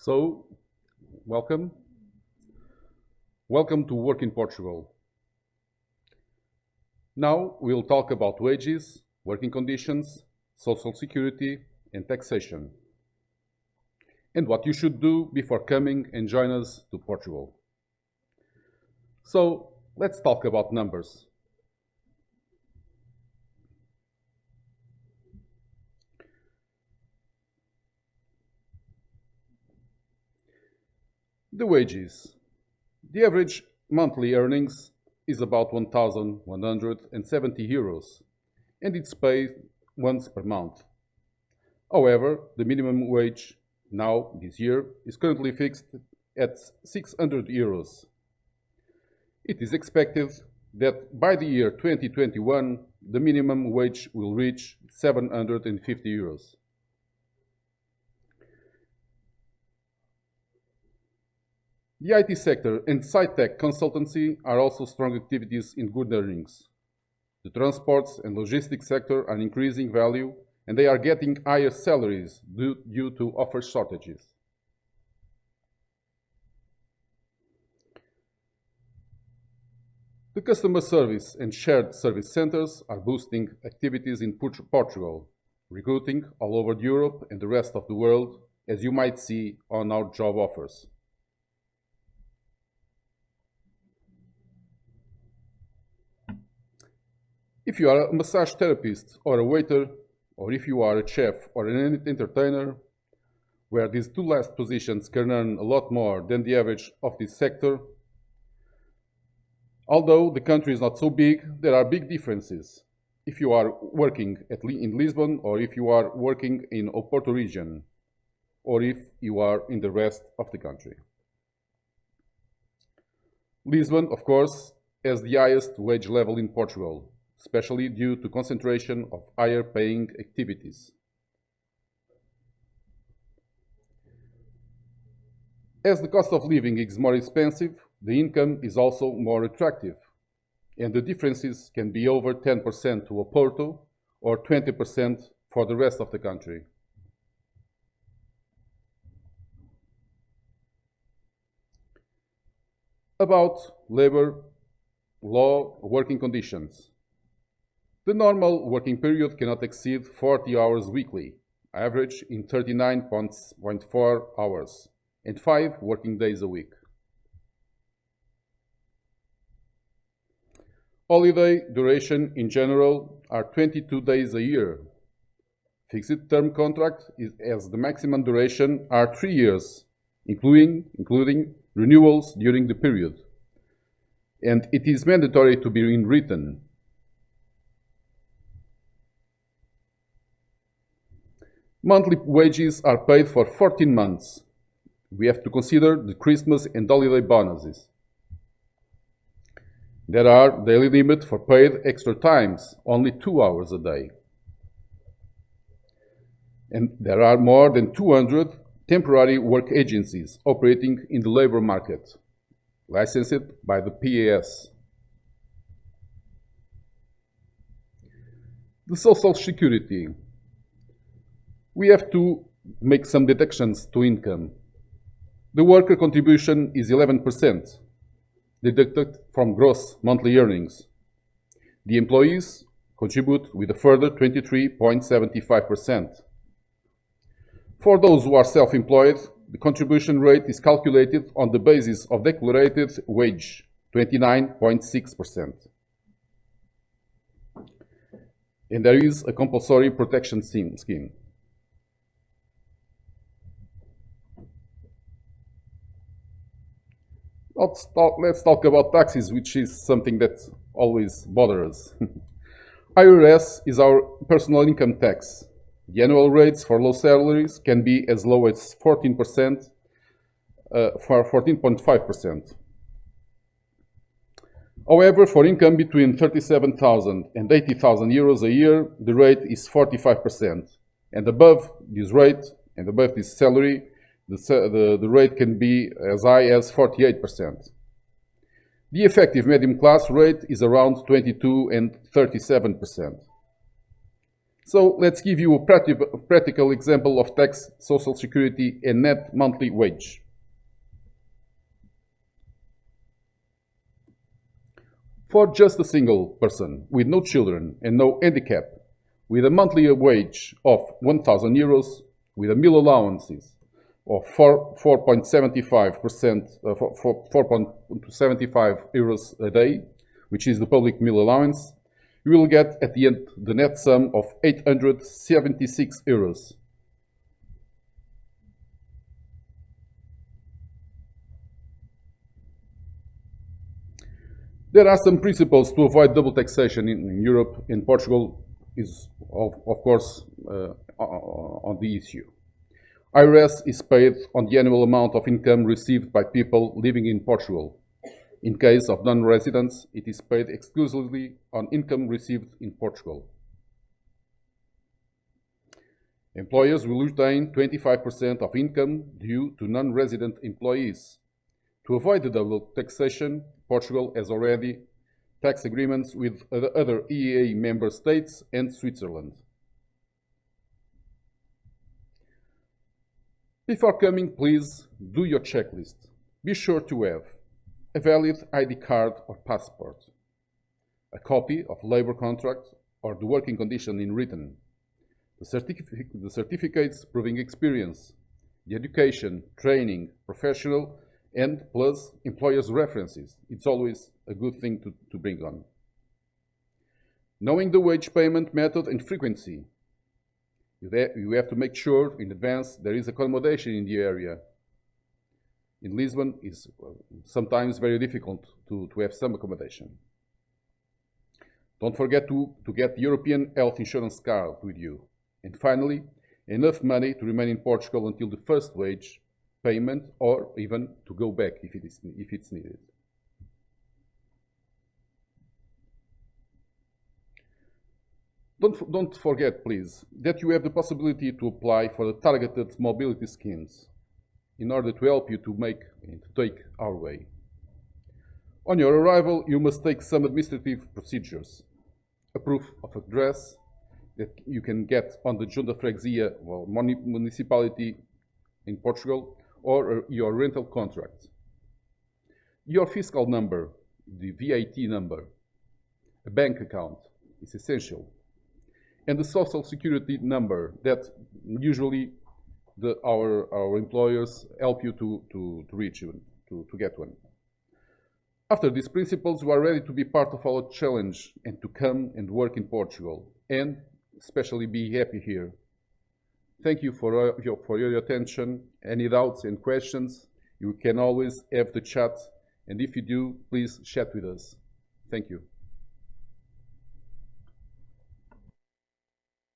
So, welcome. Welcome to Work in Portugal. Now we'll talk about wages, working conditions, social security, and taxation, and what you should do before coming and join us to Portugal. So, let's talk about numbers. The wages. The average monthly earnings is about 1,170 euros, and it's paid once per month. However, the minimum wage now, this year, is currently fixed at 600 euros. It is expected that by the year 2021, the minimum wage will reach 750 euros. The IT sector and sci-tech consultancy are also strong activities in good earnings. The transports and logistics sector are increasing value, and they are getting higher salaries due to offer shortages. The customer service and shared service centers are boosting activities in Portugal, recruiting all over Europe and the rest of the world, as you might see on our job offers. If you are a massage therapist or a waiter, or if you are a chef or an entertainer, where these two last positions can earn a lot more than the average of this sector, although the country is not so big, there are big differences if you are working in Lisbon or if you are working in Oporto region or if you are in the rest of the country. Lisbon, of course, has the highest wage level in Portugal, especially due to concentration of higher paying activities. As the cost of living is more expensive, the income is also more attractive, and the differences can be over 10% to Oporto or 20% for the rest of the country. About labor law working conditions. The normal working period cannot exceed 40 hours weekly, average in 39.4 hours, and 5 working days a week. Holiday duration in general are 22 days a year. Fixed term contract as the maximum duration are 3 years, including renewals during the period. And it is mandatory to be in written. Monthly wages are paid for 14 months. We have to consider the Christmas and holiday bonuses. There are daily limit for paid extra times, only 2 hours a day. And there are more than 200 temporary work agencies operating in the labor market, licensed by the PAS. The Social Security. We have to make some deductions to income. The worker contribution is 11%, deducted from gross monthly earnings. The employees contribute with a further 23.75%. For those who are self-employed, the contribution rate is calculated on the basis of declared wage, 29.6%. And there is a compulsory protection scheme. Let's talk about taxes, which is something that always bothers us. IRS is our personal income tax. The annual rates for low salaries can be as low as 14%, for 14.5%. However, for income between 37,000 and 80,000 euros a year, the rate is 45%. And above this rate, and above this salary, the rate can be as high as 48%. The effective medium class rate is around 22 and 37%. So let's give you a practical example of tax, social security, and net monthly wage. For just a single person with no children and no handicap, with a monthly wage of 1,000 euros, with a meal allowances of 4.75 euros a day, which is the public meal allowance, you will get at the end the net sum of 876 euros. There are some principles to avoid double taxation in Europe, and Portugal is, of course, on the issue. IRS is paid on the annual amount of income received by people living in Portugal. In case of non-residents, it is paid exclusively on income received in Portugal. Employers will retain 25% of income due to non-resident employees. To avoid the double taxation, Portugal has already tax agreements with other EEA member states and Switzerland. Before coming, please do your checklist. Be sure to have a valid ID card or passport, a copy of labor contract or the working condition in written, the certificates proving experience, the education, training, professional, and plus employers' references. It's always a good thing to bring on. Knowing the wage payment method and frequency. You have to make sure in advance there is accommodation in the area. In Lisbon, it's sometimes very difficult to have some accommodation. Don't forget to get the European health insurance card with you. And finally, enough money to remain in Portugal until the first wage payment, or even to go back if it's needed. Don't forget, please, that you have the possibility to apply for the targeted mobility schemes in order to help you to take our way. On your arrival, you must take some administrative procedures. A proof of address that you can get on the Junta Freguesia, well, municipality in Portugal, or your rental contract. Your fiscal number, the VAT number, a bank account is essential. And the social security number that usually our employers help you to reach you, to get one. After these principles, you are ready to be part of our challenge and to come and work in Portugal, and especially be happy here. Thank you for your attention. Any doubts and questions, you can always have the chat, and if you do, please chat with us. Thank you.